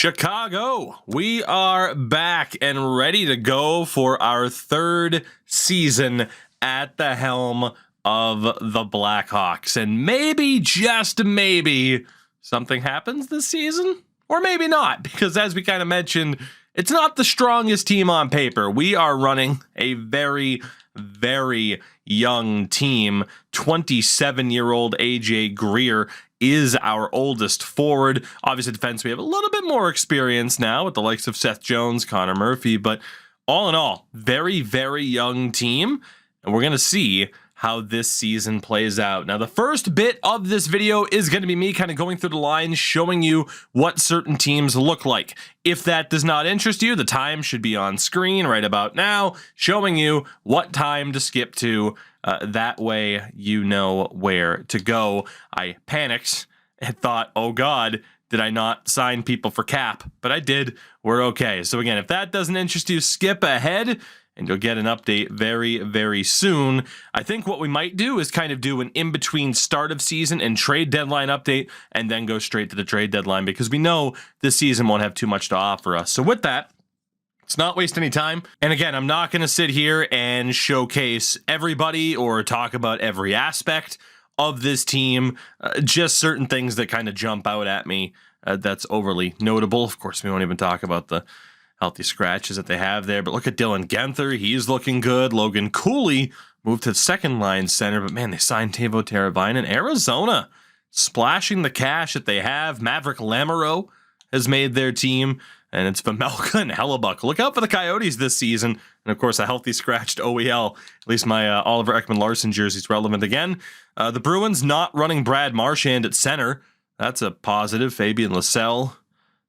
Chicago, we are back and ready to go for our third season at the helm of the Blackhawks. And maybe, just maybe, something happens this season. Or maybe not, because as we kind of mentioned, it's not the strongest team on paper. We are running a very, very young team. 27-year-old AJ Greer is our oldest forward. Obviously, defense, we have a little bit more experience now with the likes of Seth Jones, Connor Murphy, but all in all, very, very young team, and we're going to see how this season plays out. Now, the first bit of this video is going to be me kind of going through the lines, showing you what certain teams look like. If that does not interest you, the time should be on screen right about now, showing you what time to skip to. That way you know where to go. I panicked and thought, oh God, did I not sign people for cap? But I did. We're okay. So again, if that doesn't interest you, skip ahead and you'll get an update very, very soon. I think what we might do is kind of do an in-between start of season and trade deadline update and then go straight to the trade deadline because we know this season won't have too much to offer us. So with that, let's not waste any time. And again, I'm not going to sit here and showcase everybody or talk about every aspect of this team, just certain things that kind of jump out at me that's overly notable. Of course, we won't even talk about the healthy scratches that they have there. But look at Dylan Genther. He's looking good. Logan Cooley moved to the second line center. But man, they signed Teuvo Teravainen. Arizona splashing the cash that they have. Maverick Lamoureux has made their team. And it's Vejmelka and Hellebuck. Look out for the Coyotes this season. And of course, a healthy scratched OEL. At least my Oliver Ekman-Larsson jersey is relevant again. The Bruins not running Brad Marchand at center. That's a positive. Fabian Lysell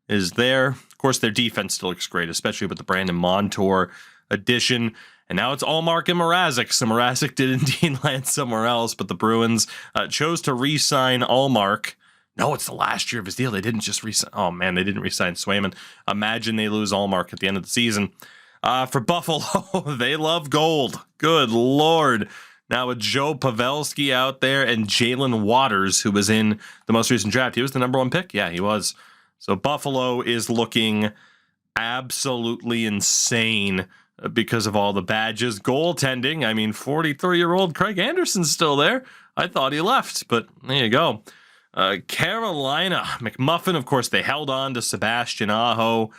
is there. Of course, their defense still looks great, especially with the Brandon Montour addition. And now it's Allmark and Mrazek. So Mrazek did indeed land somewhere else, but the Bruins chose to re-sign Allmark. No, it's the last year of his deal. They didn't just re-sign. Oh, man, they didn't re-sign Swayman. Imagine they lose Allmark at the end of the season. For Buffalo, they love gold. Good Lord. Now with Joe Pavelski out there and Jalen Waters, who was in the most recent draft. He was the #1 pick? Yeah, he was. So Buffalo is looking absolutely insane because of all the badges. Goaltending, I mean, 43-year-old Craig Anderson's still there. I thought he left, but there you go. Carolina, McMuffin, of course, they held on to Sebastian Aho.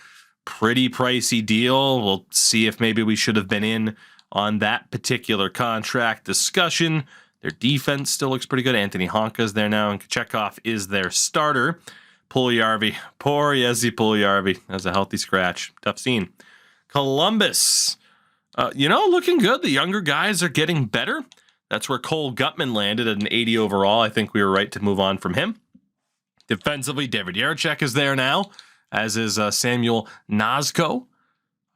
Pretty pricey deal. We'll see if maybe we should have been in on that particular contract discussion. Their defense still looks pretty good. Anthony Honka's there now, and Kochetkov is their starter. Puljujarvi, poor Jesse Puljujarvi, has a healthy scratch. Tough scene. Columbus, looking good. The younger guys are getting better. That's where Cole Gutman landed at an 80 overall. I think we were right to move on from him. Defensively, David Yarchek is there now, as is Samuel Nazko.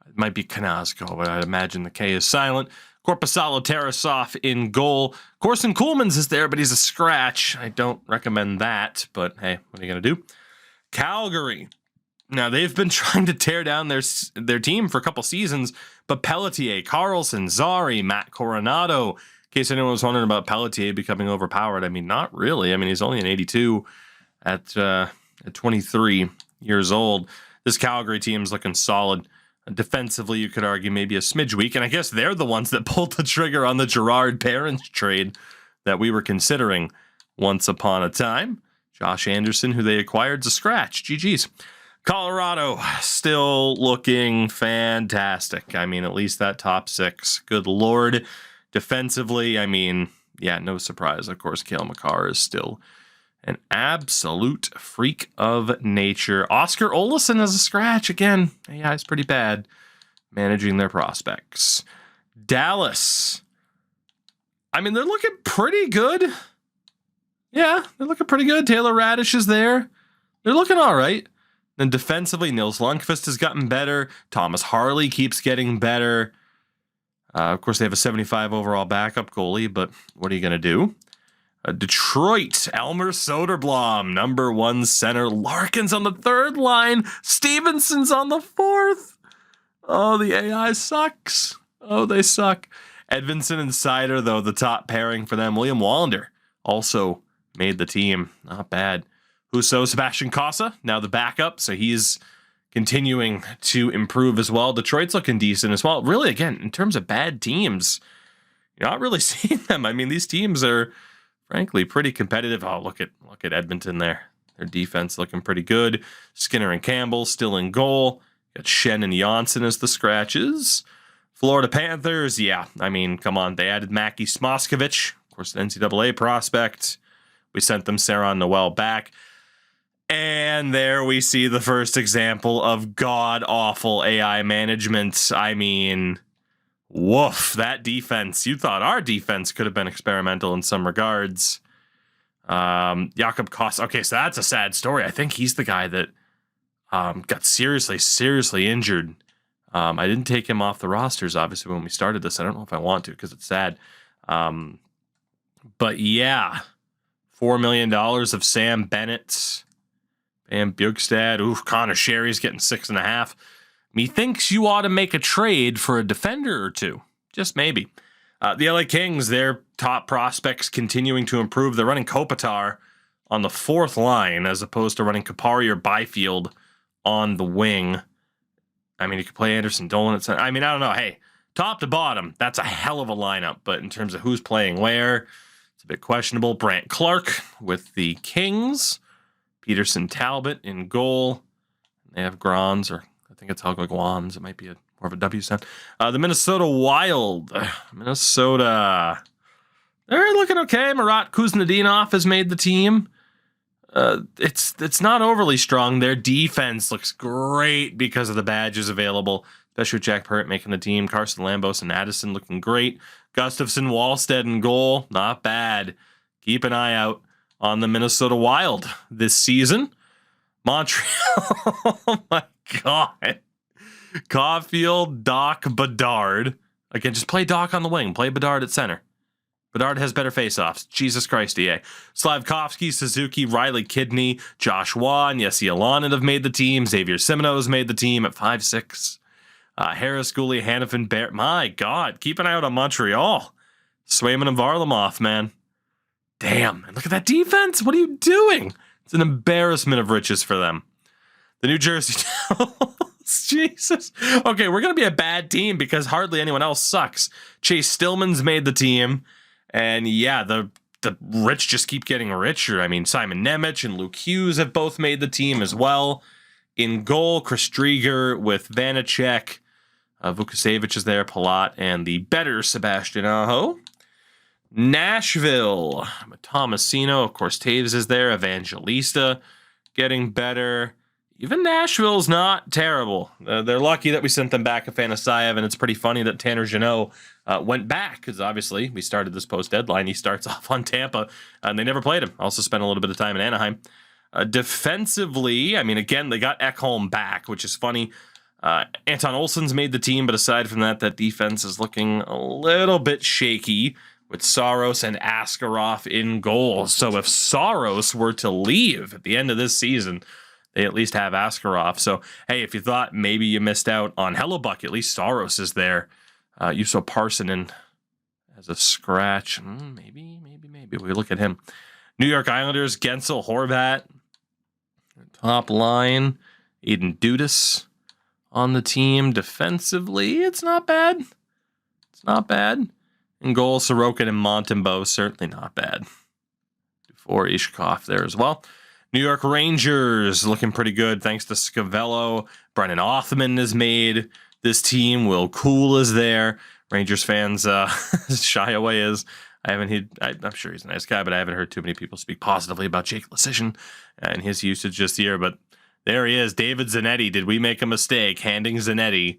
It might be Kanazko, but I'd imagine the K is silent. Korpisalo Tarasov in goal. Corson Kuhlmans is there, but he's a scratch. I don't recommend that, but hey, what are you going to do? Calgary. Now, they've been trying to tear down their team for a couple seasons, but Pelletier, Carlson, Zari, Matt Coronado. In case anyone was wondering about Pelletier becoming overpowered, I mean, not really. I mean, he's only an 82 at 23 years old. This Calgary team's looking solid. Defensively, you could argue maybe a smidge weak, and I guess they're the ones that pulled the trigger on the Gerard Parents trade that we were considering once upon a time. Josh Anderson, who they acquired, is a scratch. GG's. Colorado, still looking fantastic. I mean, at least that top six. Good Lord. Defensively, I mean, yeah, no surprise. Of course, Cale Makar is still an absolute freak of nature. Oscar Olesen has a scratch again. Yeah, it's pretty bad managing their prospects. Dallas. I mean, they're looking pretty good. Yeah, they're looking pretty good. Taylor Radish is there. They're looking all right. Then defensively, Nils Lundqvist has gotten better. Thomas Harley keeps getting better. Of course, they have a 75 overall backup goalie, but what are you going to do? Detroit, Elmer Soderblom, #1 center. Larkin's on the third line. Stevenson's on the fourth. Oh, the AI sucks. Oh, they suck. Edvinsson and Sider, though, the top pairing for them. William Wallander also made the team. Not bad. Husso, Sebastian Cossa, now the backup, so he's continuing to improve as well. Detroit's looking decent as well. Really, again, in terms of bad teams, you're not really seeing them. I mean, these teams are, frankly, pretty competitive. Oh, look at Edmonton there. Their defense looking pretty good. Skinner and Campbell still in goal. Got Shen and Janssen as the scratches. Florida Panthers, yeah, I mean, come on. They added Mackie Smoskovich, of course, an NCAA prospect. We sent them Saron Noel back. And there we see the first example of god-awful AI management. I mean, woof, that defense. You thought our defense could have been experimental in some regards. Jakob Koss. Okay, so that's a sad story. I think he's the guy that got seriously injured. I didn't take him off the rosters, obviously, when we started this. I don't know if I want to because it's sad. But yeah, $4 million of Sam Bennett, Bam Bjugstad. Ooh, Connor Sherry's getting 6.5. Methinks you ought to make a trade for a defender or two. Just maybe. The LA Kings, their top prospects continuing to improve. They're running Kopitar on the 4th line as opposed to running Kapari or Byfield on the wing. I mean, you could play Anderson Dolan at center. I mean, I don't know. Hey, top to bottom, that's a hell of a lineup. But in terms of who's playing where, it's a bit questionable. Brant Clark with the Kings. Peterson Talbot in goal. They have Grons, or I think it's Helga Guans. It might be more of a W sound. The Minnesota Wild. Minnesota. They're looking okay. Marat Kuznetsov has made the team. It's not overly strong. Their defense looks great because of the badges available, especially with Jack Perrott making the team. Carson Lambos and Addison looking great. Gustafson, Wallstead in goal, not bad. Keep an eye out on the Minnesota Wild this season. Montreal, oh my God. Caulfield, Doc, Bedard. Again, just play Doc on the wing. Play Bedard at center. Bedard has better faceoffs. Jesus Christ, EA. Slavkovsky, Suzuki, Riley Kidney, Josh Waugh, and Jesse Alanen have made the team. Xavier Simoneau has made the team at 5'6". Harris, Goulet, Hannafin, Bear. My God, keep an eye out on Montreal. Swayman and Varlamov, man. Damn, and look at that defense. What are you doing? It's an embarrassment of riches for them. The New Jersey Devils. Jesus. Okay, we're going to be a bad team because hardly anyone else sucks. Chase Stillman's made the team. And yeah, the rich just keep getting richer. I mean, Simon Nemec and Luke Hughes have both made the team as well. In goal, Chris Drieger with Vanacek. Vukosevic is there, Palat, and the better Sebastian Aho. Nashville, Tomasino, of course, Taves is there. Evangelista getting better. Even Nashville's not terrible. They're lucky that we sent them back Afanasayev, and it's pretty funny that Tanner Jeannot went back, because obviously we started this post-deadline. He starts off on Tampa, and they never played him. Also spent a little bit of time in Anaheim. Defensively, I mean, again, they got Ekholm back, which is funny. Anton Olsen's made the team, but aside from that, that defense is looking a little bit shaky with Saros and Askarov in goal. So if Saros were to leave at the end of this season, they at least have Askarov. So, hey, if you thought maybe you missed out on Hellebuck, at least Saros is there. You saw Parsonen as a scratch. Maybe. We look at him. New York Islanders, Gensel, Horvat. Top line, Aiden Dudas on the team. Defensively, it's not bad. In goal, Sorokin and Montembeau, certainly not bad. For Ishkov there as well. New York Rangers looking pretty good thanks to Scavello. Brennan Othman has made this team. Will Cool is there. Rangers fans shy away as I'm sure he's a nice guy, but I haven't heard too many people speak positively about Jake Leschyshyn and his usage this year. But there he is, David Zanetti. Did we make a mistake handing Zanetti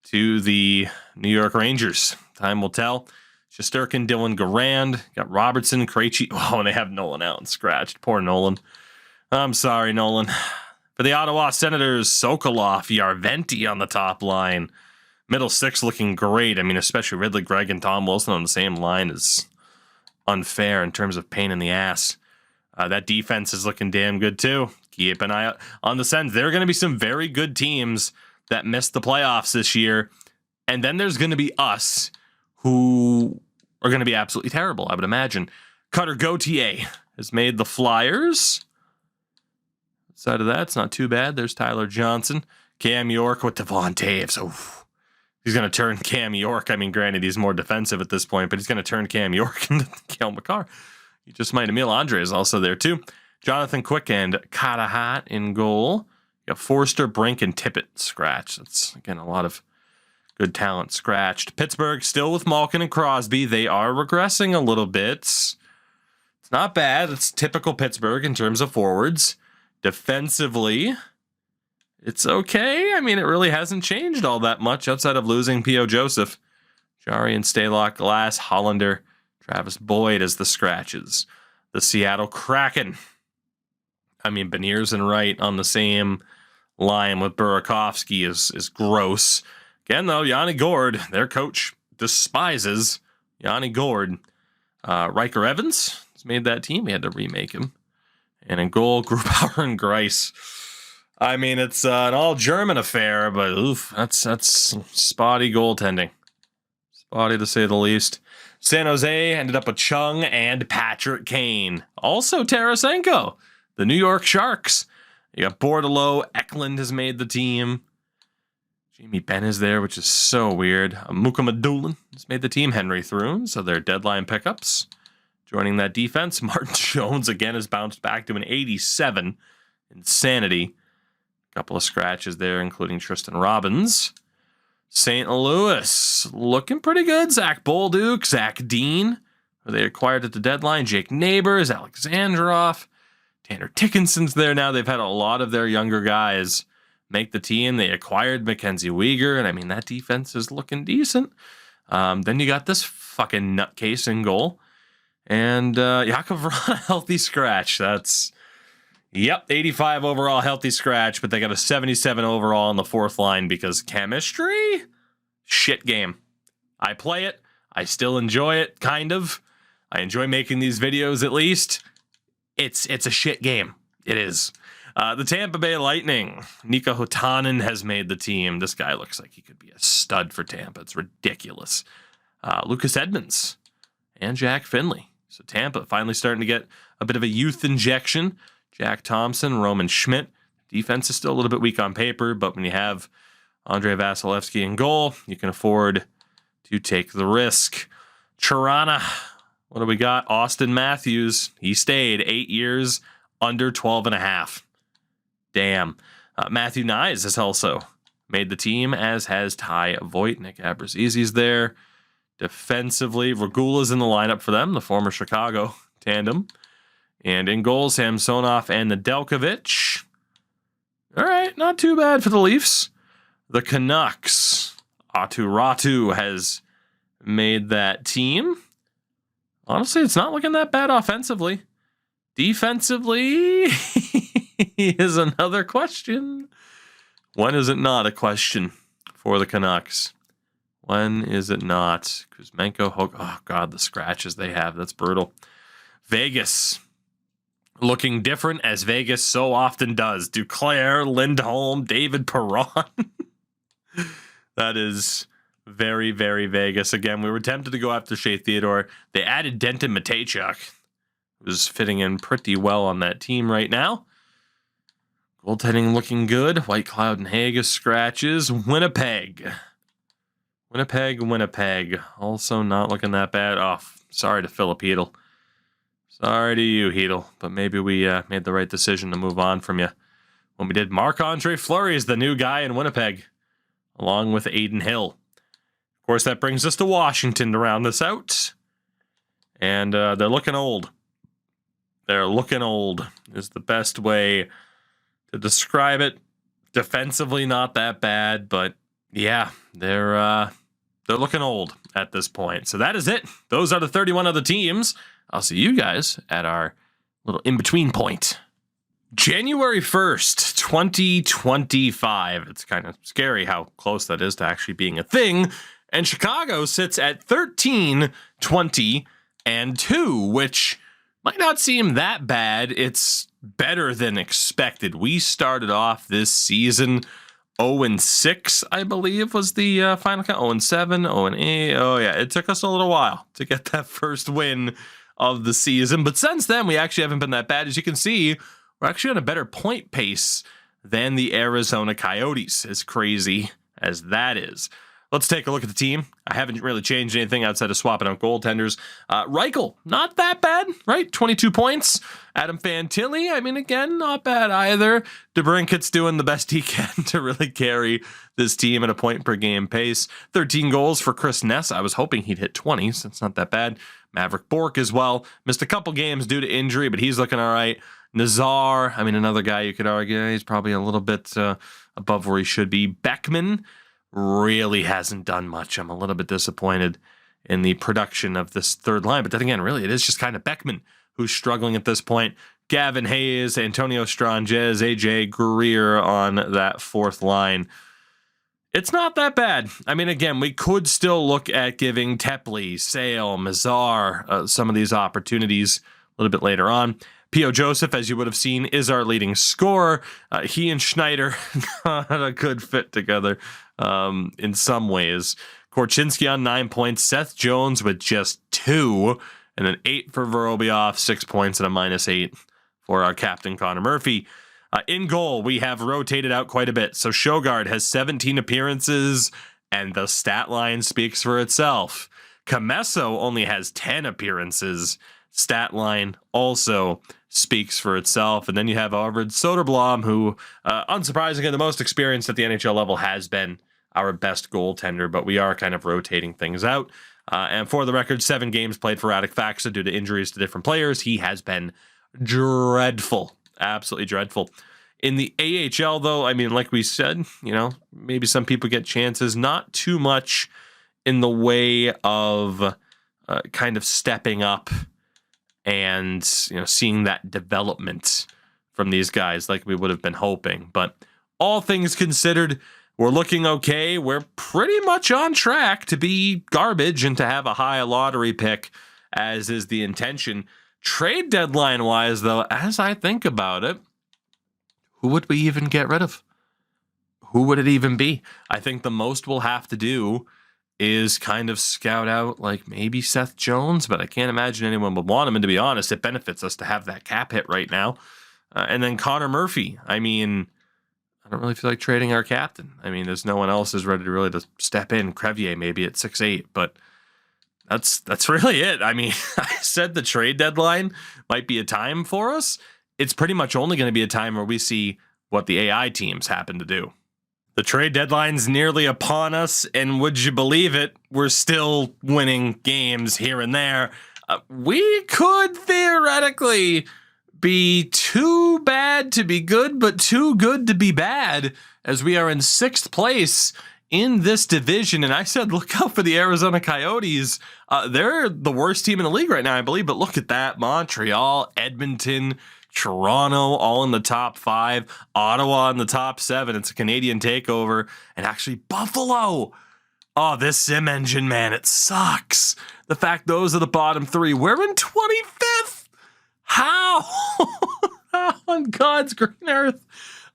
to the New York Rangers? Time will tell. Shesterkin, Dylan Garand, got Robertson, Krejci. Oh, and they have Nolan out and scratched. Poor Nolan. I'm sorry, Nolan. For the Ottawa Senators, Sokolov, Yarventi on the top line. Middle six looking great. I mean, especially Ridley Gregg and Tom Wilson on the same line is unfair in terms of pain in the ass. That defense is looking damn good, too. Keep an eye out on the Sens. There are going to be some very good teams that missed the playoffs this year. And then there's going to be us who are going to be absolutely terrible, I would imagine. Cutter Gauthier has made the Flyers. Outside of that, it's not too bad. There's Tyler Johnson. Cam York with Devon Taves. Oh, he's going to turn Cam York. I mean, granted, he's more defensive at this point, but he's going to turn Cam York into Cale Makar. You just might. Emil Andre is also there, too. Jonathan Quick and Katahat in goal. You got Forster, Brink, and Tippett scratched. That's, again, a lot of good talent scratched. Pittsburgh still with Malkin and Crosby. They are regressing a little bit. It's not bad. It's typical Pittsburgh in terms of forwards. Defensively, it's okay. I mean, it really hasn't changed all that much outside of losing P.O. Joseph. Jari and Stalock, Glass, Hollander, Travis Boyd as the scratches. The Seattle Kraken. I mean, Beniers and Wright on the same line with Burakovsky is gross. Again, though, Yanni Gord, their coach, despises Yanni Gord. Riker Evans has made that team. We had to remake him. And in goal, Grubauer and Greiss. I mean, it's an all-German affair, but oof, that's spotty goaltending. Spotty, to say the least. San Jose ended up with Chung and Patrick Kane. Also Tarasenko, the New York Sharks. You got Bordelot. Eklund has made the team. Jamie Benn is there, which is so weird. Mukamadulin has made the team. Henry Thrun, so they're deadline pickups. Joining that defense, Martin Jones again has bounced back to an 87. Insanity. A couple of scratches there, including Tristan Robbins. St. Louis, looking pretty good. Zach Bolduc, Zach Dean, who they acquired at the deadline. Jake Neighbors, Alexandrov. Tanner Dickinson's there now. They've had a lot of their younger guys make the team. They acquired Mackenzie Weegar, and I mean, that defense is looking decent. Then you got this fucking nutcase in goal. And Yakov Vrana, healthy scratch. That's, 85 overall healthy scratch, but they got a 77 overall on the fourth line because chemistry? Shit game. I play it. I still enjoy it, kind of. I enjoy making these videos, at least. It's a shit game. It is. The Tampa Bay Lightning. Nikko Hotanen has made the team. This guy looks like he could be a stud for Tampa. It's ridiculous. Lucas Edmonds and Jack Finley. So Tampa finally starting to get a bit of a youth injection. Jack Thompson, Roman Schmidt. Defense is still a little bit weak on paper, but when you have Andrei Vasilevsky in goal, you can afford to take the risk. Toronto. What do we got? Austin Matthews. He stayed 8 years, under 12.5. Damn. Matthew Nyes has also made the team, as has Ty Voitnik. Abrazizi's there. Defensively, Regula's in the lineup for them, the former Chicago tandem. And in goal, Samsonov and Nedeljkovic. All right, not too bad for the Leafs. The Canucks. Aatu Ratu has made that team. Honestly, it's not looking that bad offensively. Defensively is another question. When is it not a question for the Canucks? When is it not? Kuzmenko, oh God, the scratches they have. That's brutal. Vegas. Looking different as Vegas so often does. Duclair, Lindholm, David Perron. That is very, very Vegas. Again, we were tempted to go after Shea Theodore. They added Denton Mateychuk, who's fitting in pretty well on that team right now. Goaltending looking good. White Cloud and Hagas scratches. Winnipeg. Winnipeg. Also not looking that bad. Oh, sorry to Philip Hedl. Sorry to you, Hedl. But maybe we made the right decision to move on from you when we did. Marc-Andre Fleury is the new guy in Winnipeg, along with Aiden Hill. Of course, that brings us to Washington to round this out. And they're looking old. They're looking old is the best way to describe it. Defensively, not that bad, but yeah, they're looking old at this point. So that is it. Those are the 31 other teams. I'll see you guys at our little in-between point. January 1st, 2025. It's kind of scary how close that is to actually being a thing. And Chicago sits at 13, 20, and 2, which might not seem that bad. It's better than expected. We started off this season 0-6, I believe, was the final count. 0-7, 0-8. Oh, yeah, it took us a little while to get that first win of the season. But since then, we actually haven't been that bad. As you can see, we're actually on a better point pace than the Arizona Coyotes, as crazy as that is. Let's take a look at the team. I haven't really changed anything outside of swapping out goaltenders. Reichel, not that bad, right? 22 points. Adam Fantilli, I mean, again, not bad either. DeBrincat's doing the best he can to really carry this team at a point-per-game pace. 13 goals for Chris Ness. I was hoping he'd hit 20, so it's not that bad. Maverick Bourque as well. Missed a couple games due to injury, but he's looking all right. Nazar, I mean, another guy you could argue he's probably a little bit above where he should be. Beckman really hasn't done much. I'm a little bit disappointed in the production of this third line. But then again, really, it is just kind of Beckman who's struggling at this point. Gavin Hayes, Antonio Stranges, AJ Greer on that fourth line. It's not that bad. I mean, again, we could still look at giving Tepley, Sale, Mazar some of these opportunities a little bit later on. P.O. Joseph, as you would have seen, is our leading scorer. He and Schneider had a good fit together in some ways. Korchinski on 9 points. Seth Jones with just 2. And then 8 for Vorobiev, 6 points and a -8 for our captain, Connor Murphy. In goal, we have rotated out quite a bit. So Sjogard has 17 appearances, and the stat line speaks for itself. Comesso only has 10 appearances. Stat line also speaks for itself. And then you have Arvid Soderblom, who, unsurprisingly, the most experienced at the NHL level, has been our best goaltender, but we are kind of rotating things out. And for the record, 7 games played for Radek Faksa due to injuries to different players. He has been dreadful, absolutely dreadful. In the AHL, though, I mean, like we said, you know, maybe some people get chances, not too much in the way of kind of stepping up and, you know, seeing that development from these guys like we would have been hoping. But all things considered, we're looking okay. We're pretty much on track to be garbage and to have a high lottery pick, as is the intention. Trade deadline wise, though, as I think about it, who would we even get rid of? Who would it even be? I think the most we'll have to do is kind of scout out like maybe Seth Jones, but I can't imagine anyone would want him. And to be honest, it benefits us to have that cap hit right now. And then Connor Murphy. I mean, I don't really feel like trading our captain. I mean, there's no one else is ready to really to step in. Crevier maybe at 6'8", but that's really it. I mean, I said the trade deadline might be a time for us. It's pretty much only going to be a time where we see what the AI teams happen to do. The trade deadline's nearly upon us, and would you believe it, we're still winning games here and there. We could theoretically be too bad to be good, but too good to be bad, as we are in 6th place in this division. And I said, look out for the Arizona Coyotes. They're the worst team in the league right now, I believe, but look at that. Montreal, Edmonton, Toronto, all in the top 5. Ottawa in the top 7. It's a Canadian takeover. And actually, Buffalo. Oh, this sim engine, man, it sucks. The fact those are the bottom 3. We're in 25th. How? How on God's green earth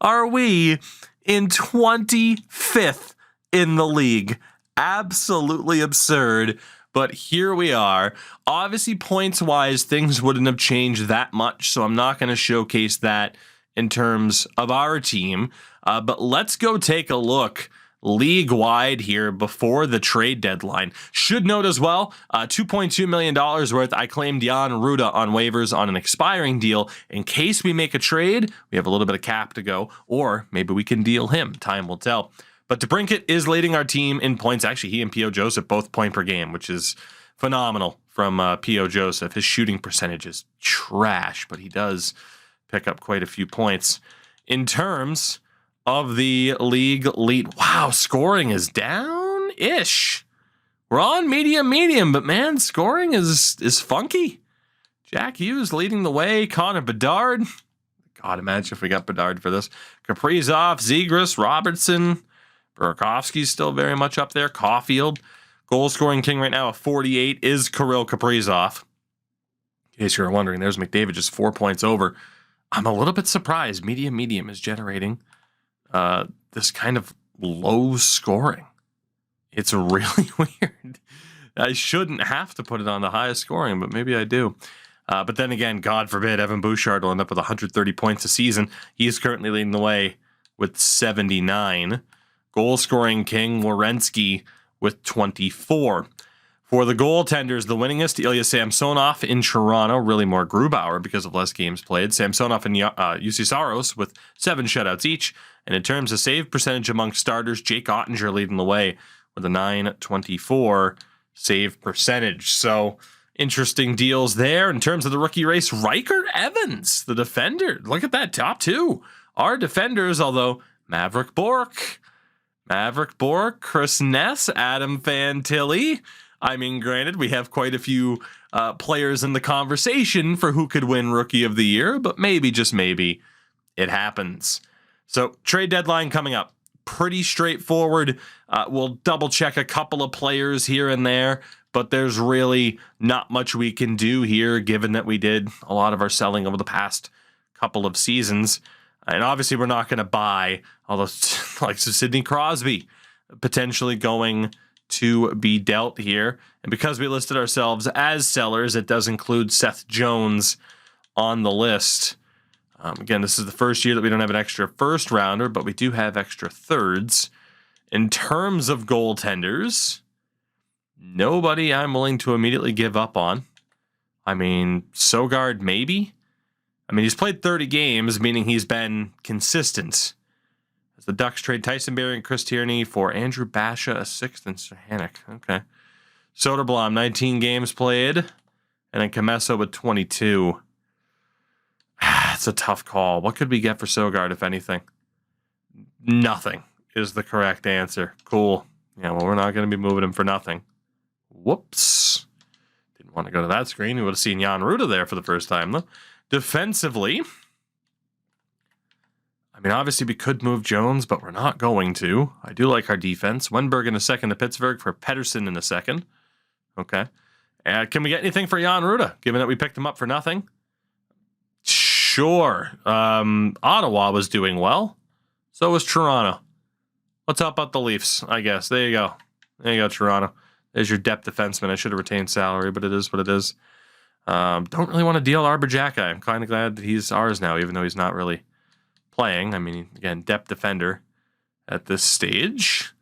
are we in 25th in the league? Absolutely absurd. But here we are. Obviously, points-wise, things wouldn't have changed that much, so I'm not going to showcase that in terms of our team. But let's go take a look league-wide here before the trade deadline. Should note as well, $2.2 million worth. I claimed Jan Ruda on waivers on an expiring deal. In case we make a trade, we have a little bit of cap to go, or maybe we can deal him. Time will tell. But DeBrincat is leading our team in points. Actually, he and P.O. Joseph both point per game, which is phenomenal from P.O. Joseph. His shooting percentage is trash, but he does pick up quite a few points. In terms of the league lead, wow, scoring is down-ish. We're on medium, but man, scoring is funky. Jack Hughes leading the way. Connor Bedard. God, imagine if we got Bedard for this. Kaprizov, Zegras, Robertson. Burakovsky's still very much up there. Caulfield, goal-scoring king right now at 48 is Kirill Kaprizov. In case you're wondering, there's McDavid just 4 points over. I'm a little bit surprised. Medium is generating this kind of low scoring. It's really weird. I shouldn't have to put it on the highest scoring, but maybe I do. But then again, God forbid, Evan Bouchard will end up with 130 points a season. He is currently leading the way with 79. Goal-scoring king Werenski with 24. For the goaltenders, the winningest, Ilya Samsonov in Toronto, really more Grubauer because of less games played. Samsonov and UC Saros with 7 shutouts each. And in terms of save percentage among starters, Jake Ottinger leading the way with a .924 save percentage. So interesting deals there. In terms of the rookie race, Riker Evans, the defender. Look at that, top 2 are defenders, although Maverick Bourque, Chris Ness, Adam Fantilli. I mean, granted, we have quite a few players in the conversation for who could win Rookie of the Year, but maybe, just maybe, it happens. So, trade deadline coming up. Pretty straightforward. We'll double-check a couple of players here and there, but there's really not much we can do here, given that we did a lot of our selling over the past couple of seasons. And obviously, we're not going to buy, although, like Sidney Crosby, potentially going to be dealt here. And because we listed ourselves as sellers, it does include Seth Jones on the list. Again, this is the first year that we don't have an extra first rounder, but we do have extra thirds. In terms of goaltenders, nobody I'm willing to immediately give up on. I mean, Sogard, maybe. I mean, he's played 30 games, meaning he's been consistent. As the Ducks trade Tyson Barrie and Chris Tierney for Andrew Basha, a 6th, and Sahanic. Okay. Soderblom, 19 games played. And then Camesso with 22. It's a tough call. What could we get for Sogard, if anything? Nothing is the correct answer. Cool. Yeah, well, we're not going to be moving him for nothing. Whoops. Didn't want to go to that screen. We would have seen Jan Ruda there for the first time, though. Defensively, I mean, obviously we could move Jones, but we're not going to. I do like our defense. Wenberg in a second to Pittsburgh for Pettersson in a second. Okay. Can we get anything for Jan Ruda, given that we picked him up for nothing? Sure. Ottawa was doing well. So was Toronto. Let's help out the Leafs, I guess. There you go. There you go, Toronto. There's your depth defenseman. I should have retained salary, but it is what it is. Don't really want to deal Arbor Xhekaj. I'm kind of glad that he's ours now, even though he's not really playing. I mean, again, depth defender at this stage.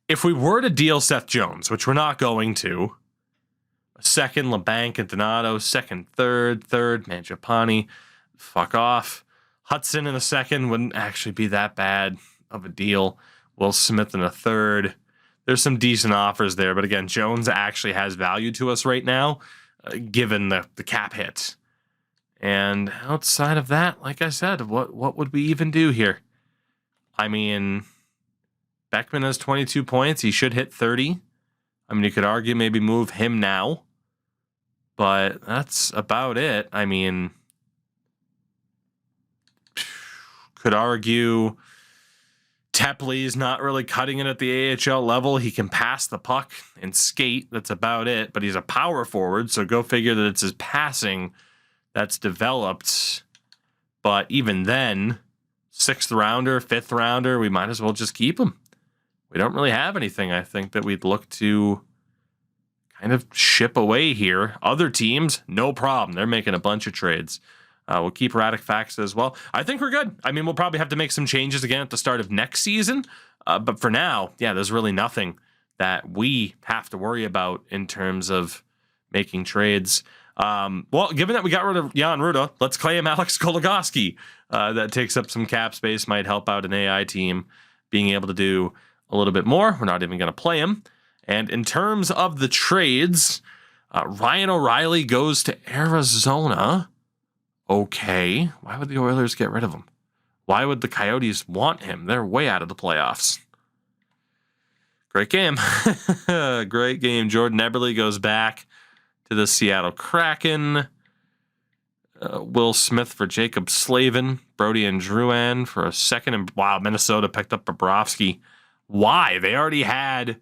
If we were to deal Seth Jones, which we're not going to, a second, LeBanc and Donato, second, third, Mangiapane, fuck off. Hudson in a second wouldn't actually be that bad of a deal. Will Smith in a third. There's some decent offers there, but again, Jones actually has value to us right now, given the cap hit. And outside of that, like I said, what would we even do here? I mean, Beckman has 22 points. He should hit 30. I mean, you could argue maybe move him now, but that's about it. I mean, could argue Tepley's not really cutting it at the AHL level. He can pass the puck and skate. That's about it. But he's a power forward, so go figure that it's his passing that's developed. But even then, 6th rounder, 5th rounder, we might as well just keep him. We don't really have anything, I think, that we'd look to kind of ship away here. Other teams, no problem. They're making a bunch of trades. We'll keep Radek Faksa as well. I think we're good. I mean, we'll probably have to make some changes again at the start of next season. But for now, yeah, there's really nothing that we have to worry about in terms of making trades. Well, given that we got rid of Jan Ruda, let's claim Alex Goligoski. That takes up some cap space, might help out an AI team being able to do a little bit more. We're not even going to play him. And in terms of the trades, Ryan O'Reilly goes to Arizona. Okay, why would the Oilers get rid of him? Why would the Coyotes want him? They're way out of the playoffs. Great game. Great game. Jordan Eberle goes back to the Seattle Kraken. Will Smith for Jacob Slavin. Brody and Drouin for a second. And wow, Minnesota picked up Bobrovsky. Why? They already had...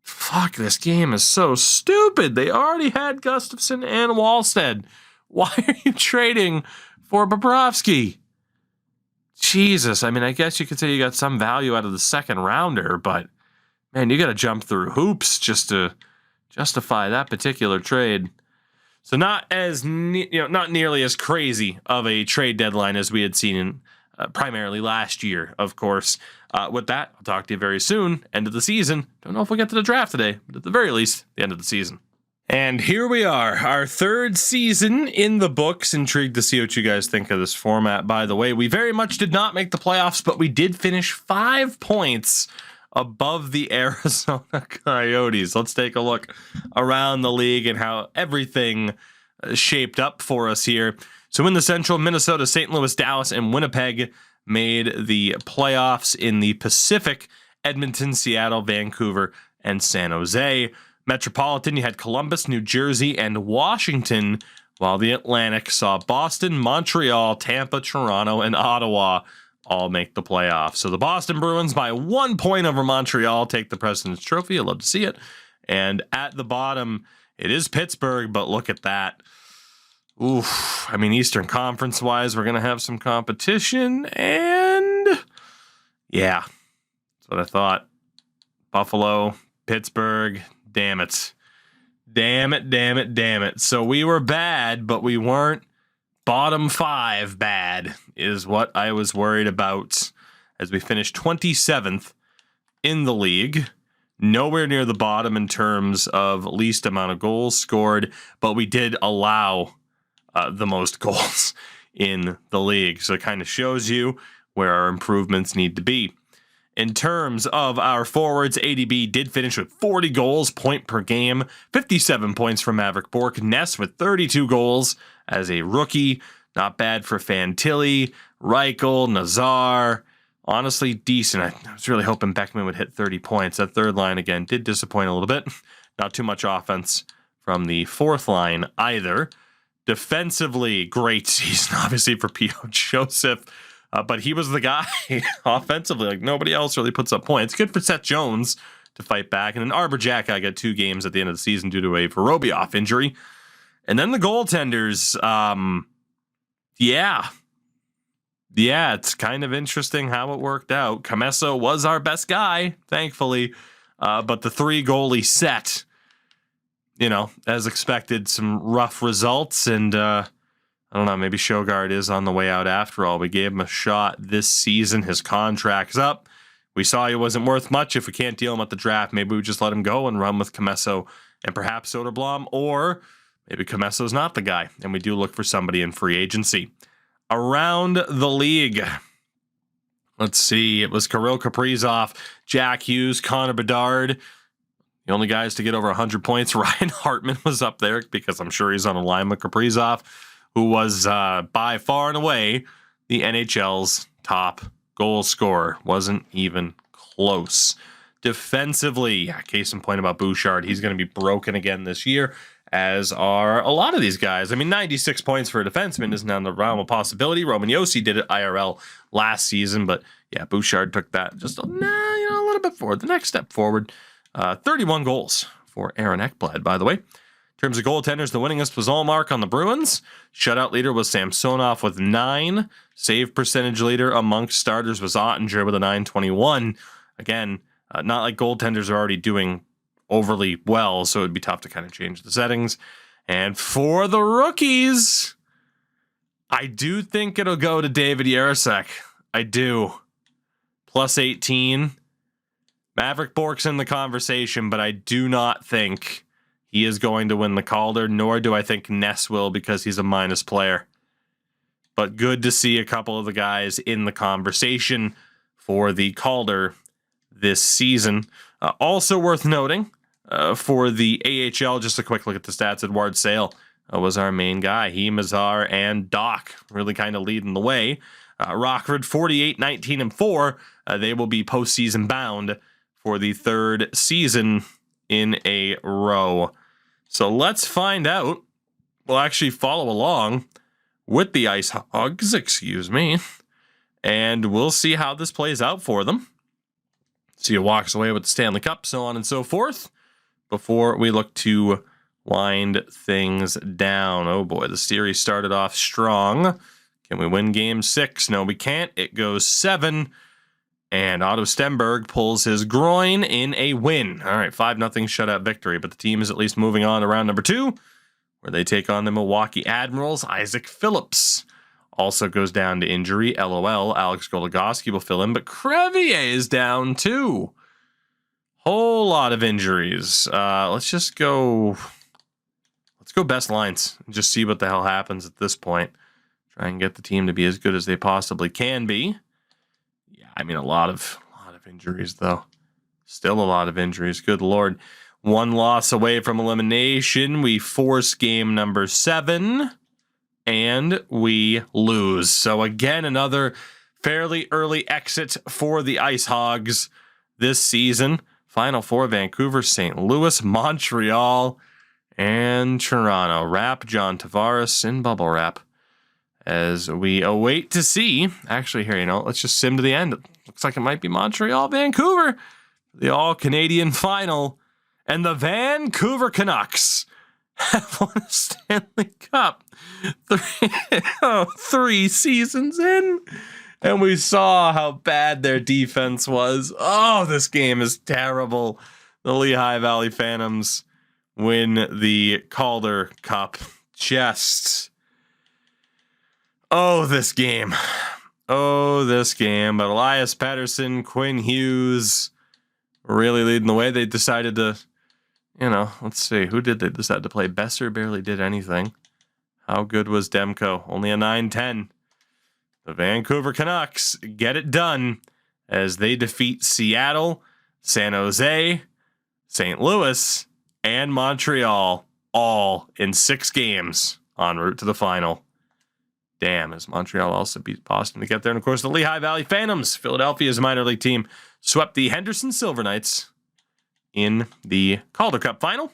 Fuck, this game is so stupid. They already had Gustafsson and Wallstead. Why are you trading for Bobrovsky? Jesus, I mean, I guess you could say you got some value out of the second rounder, but man, you got to jump through hoops just to justify that particular trade. So not as not nearly as crazy of a trade deadline as we had seen primarily last year, of course. With that, I'll talk to you very soon. End of the season. Don't know if we'll get to the draft today, but at the very least, the end of the season. And here we are, our third season in the books. Intrigued to see what you guys think of this format, by the way. We very much did not make the playoffs, but we did finish 5 points above the Arizona Coyotes. Let's take a look around the league and how everything shaped up for us here. So in the Central, Minnesota, St. Louis, Dallas, and Winnipeg made the playoffs. In the Pacific, Edmonton, Seattle, Vancouver, and San Jose. Metropolitan, you had Columbus, New Jersey, and Washington, while the Atlantic saw Boston, Montreal, Tampa, Toronto, and Ottawa all make the playoffs. So the Boston Bruins, by 1 point over Montreal, take the President's Trophy. I'd love to see it. And at the bottom, it is Pittsburgh, but look at that. Oof. I mean, Eastern Conference-wise, we're going to have some competition, and yeah, that's what I thought. Buffalo, Pittsburgh, damn it. Damn it, damn it, damn it. So we were bad, but we weren't bottom 5 bad, is what I was worried about, as we finished 27th in the league. Nowhere near the bottom in terms of least amount of goals scored, but we did allow the most goals in the league. So it kind of shows you where our improvements need to be. In terms of our forwards, ADB did finish with 40 goals, point per game, 57 points from Maverick Bourque. Ness with 32 goals as a rookie. Not bad for Fantilli, Reichel, Nazar. Honestly, decent. I was really hoping Beckman would hit 30 points. That third line, again, did disappoint a little bit. Not too much offense from the fourth line either. Defensively, great season, obviously, for P.O. Joseph. But he was the guy offensively. Like, nobody else really puts up points. Good for Seth Jones to fight back. And then Arbor Xhekaj got 2 games at the end of the season due to a Vorobiev injury. And then the goaltenders, yeah, it's kind of interesting how it worked out. Comesso was our best guy, thankfully. But the 3-goalie set, you know, as expected, some rough results. And I don't know, maybe Sjogard is on the way out after all. We gave him a shot this season. His contract's up. We saw he wasn't worth much. If we can't deal him at the draft, maybe we just let him go and run with Comesso and perhaps Soderblom. Or maybe Comesso's not the guy, and we do look for somebody in free agency. Around the league, let's see. It was Kirill Kaprizov, Jack Hughes, Connor Bedard. The only guys to get over 100 points. Ryan Hartman was up there because I'm sure he's on a line with Kaprizov, who was by far and away the NHL's top goal scorer. Wasn't even close. Defensively, yeah, case in point about Bouchard. He's going to be broken again this year, as are a lot of these guys. I mean, 96 points for a defenseman isn't on the realm of possibility. Roman Josi did it IRL last season, but yeah, Bouchard took that just a little bit forward. The next step forward. 31 goals for Aaron Ekblad, by the way. In terms of goaltenders, the winningest was Ullmark on the Bruins. Shutout leader was Samsonov with 9. Save percentage leader amongst starters was Ottinger with a 921. Again, not like goaltenders are already doing overly well, so it'd be tough to kind of change the settings. And for the rookies, I do think it'll go to David Yarosek. I do. Plus 18. Maverick Bourque's in the conversation, but I do not think he is going to win the Calder, nor do I think Ness will because he's a minus player. But good to see a couple of the guys in the conversation for the Calder this season. Also worth noting, for the AHL, just a quick look at the stats. Edouard Sale was our main guy. He, Mazar, and Doc really kind of leading the way. Rockford, 48, 19, and 4. They will be postseason bound for the 3rd season in a row. So let's find out. We'll actually follow along with the Ice Hogs, and we'll see how this plays out for them. See who walks away with the Stanley Cup, so on and so forth, before we look to wind things down. Oh boy, the series started off strong. Can we win game 6? No, we can't. It goes 7. And Otto Stenberg pulls his groin in a win. All right, 5-0 shutout victory, but the team is at least moving on to round number 2, where they take on the Milwaukee Admirals. Isaac Phillips also goes down to injury. LOL. Alex Goligoski will fill in, but Crevier is down too. Whole lot of injuries. Let's go best lines and just see what the hell happens at this point. Try and get the team to be as good as they possibly can be. Yeah, I mean, a lot of injuries, though. Still a lot of injuries. Good Lord. One loss away from elimination. We force game number 7, and we lose. So again, another fairly early exit for the Ice Hogs this season. Final 4, Vancouver, St. Louis, Montreal, and Toronto. Wrap John Tavares in bubble wrap as we await to see. Actually, here, let's just sim to the end. It looks like it might be Montreal, Vancouver, the all-Canadian final. And the Vancouver Canucks have won a Stanley Cup 3 seasons in. And we saw how bad their defense was. Oh, this game is terrible. The Lehigh Valley Phantoms win the Calder Cup. Just, this game. But Elias Pettersson, Quinn Hughes really leading the way. They decided to, let's see. Who did they decide to play? Besser barely did anything. How good was Demko? Only a 9-10. The Vancouver Canucks get it done as they defeat Seattle, San Jose, St. Louis, and Montreal, all in 6 games en route to the final. Damn, as Montreal also beat Boston to get there. And of course, the Lehigh Valley Phantoms, Philadelphia's minor league team, swept the Henderson Silver Knights in the Calder Cup final.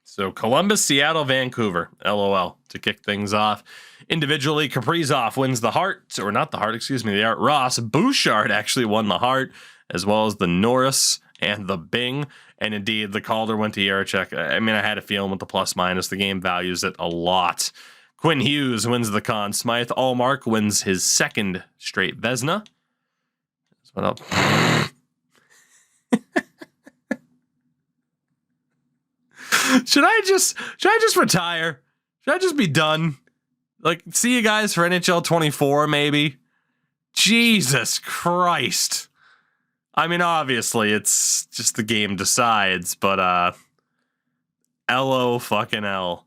So Columbus, Seattle, Vancouver, LOL, to kick things off. Individually, Kaprizov wins the Hart, or not the Hart, the Art Ross. Bouchard actually won the Hart, as well as the Norris and the Bing. And indeed, the Calder went to Yarechek. I mean, I had a feeling with the plus-minus. The game values it a lot. Quinn Hughes wins the Conn Smythe. Allmark wins his 2nd straight Vezina. What else? Should I just retire? Should I just be done? Like, see you guys for NHL 24, maybe? Jesus Christ. I mean, obviously, it's just the game decides, but, LO fucking L.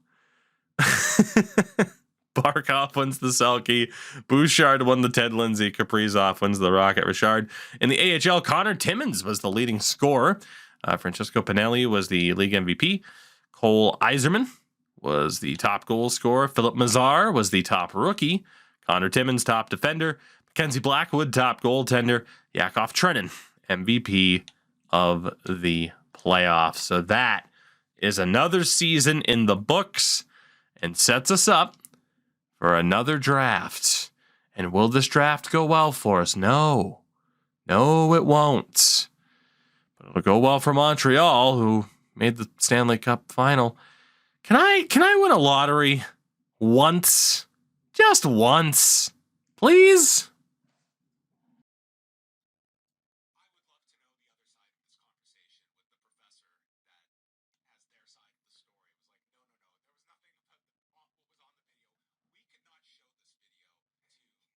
Barkov wins the Selke. Bouchard won the Ted Lindsay. Kaprizov wins the Rocket Richard. In the AHL, Connor Timmins was the leading scorer. Francesco Pinelli was the league MVP. Cole Iserman was the top goal scorer. Philip Mazar was the top rookie. Connor Timmins, top defender. Mackenzie Blackwood, top goaltender. Yakov Trenin, MVP of the playoffs. So that is another season in the books and sets us up for another draft. And will this draft go well for us? No. No, it won't. But it'll go well for Montreal, who made the Stanley Cup final. Can I win a lottery once? Just once. Please?